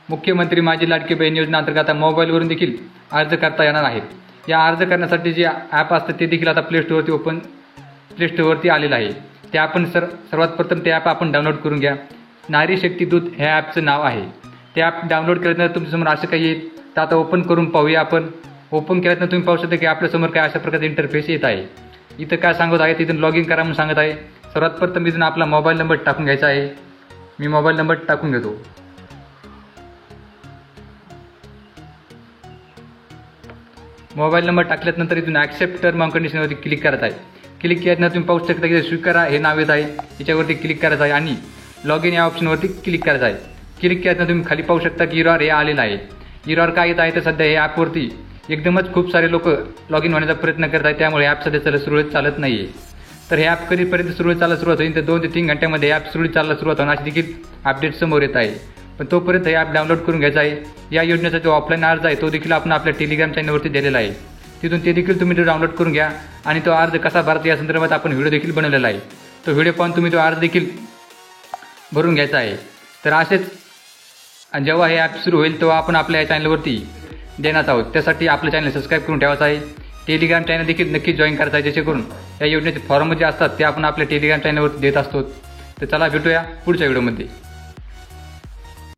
मुख्यमंत्री माझी लाडकी बहीण योजना अंतर्गत आता मोबाईलवरून देखील अर्ज करता येणार आहे। या अर्ज करण्यासाठी जे ॲप असतं ते देखील आता प्ले स्टोअरवरती आलेलं आहे। ते आपण सर्वात प्रथम ते ॲप आपण डाउनलोड करून घ्या। नारी शक्ती दूत ह्या ॲपचं नाव आहे। ते ॲप डाउनलोड केल्यानंतर तुमच्यासमोर असं काही येईल, तर आता ओपन करून पाहूया आपण। ओपन केल्यानंतर तुम्ही पाहू शकता की आपल्यासमोर काय अशा प्रकारचा इंटरफेस येत आहे। इथं काय सांगत आहे, तिथून लॉग इन करा म्हणून सांगत आहे। सर्वात प्रथम इथून आपला मोबाईल नंबर टाकून घ्यायचा आहे। मी मोबाईल नंबर टाकून घेतो। मोबाईल नंबर टाकल्यानंतर इथून ॲक्सेप्ट टर्म अँड कंडिशनवरती क्लिक करायचं आहे। क्लिक केल्यानंतर तुम्ही पाहू शकता की स्वीकारा हे नाव येत आहे, याच्यावरती क्लिक करायचं आहे आणि लॉग इन या ऑप्शनवरती क्लिक करायचं आहे। क्लिक केल्यानंतर तुम्ही खाली पाहू शकता की एरर हे आलेलं आहे। एरर काय येत आहे तर सध्या हे ॲपवरती एकदमच खूप सारे लोक लॉग इन होण्याचा प्रयत्न करत आहेत, त्यामुळे ॲप सध्या सुरळीत चालत नाही आहे। तर हे ॲप कधीपर्यंत सुरुवात होईल तर 2 ते 3 घंट्यामध्ये ॲप सुरळीत चालायला सुरुवात होणार अशी देखील अपडेट समोर येत आहे। पण तोपर्यंत हे ॲप डाउनलोड करून घ्यायचा आहे। या योजनेचा जो ऑफलाईन अर्ज आहे तो देखील आपण आपल्या टेलिग्राम चॅनलवरती दिलेला आहे, तिथून ते देखील तुम्ही डाउनलोड करून घ्या आणि तो अर्ज कसा भरायचा या संदर्भात आपण व्हिडिओ देखील बनवलेला आहे। तो व्हिडिओ पाहून तुम्ही तो अर्ज देखील भरून घ्यायचा आहे। तर असेच जेव्हा हे ॲप सुरू होईल तेव्हा आपण आपल्या चॅनलवरती देणार आहोत। त्यासाठी आपलं चॅनल सबस्क्राईब करून ठेवायचं आहे। टेलिग्राम चॅनल देखील नक्की जॉईन करायचं आहे, जेणेकरून या योजनेचे फॉर्म जे असतात ते आपण आपल्या टेलिग्राम चॅनलवरती देत असतो। तर चला भेटूया पुढच्या व्हिडिओमध्ये।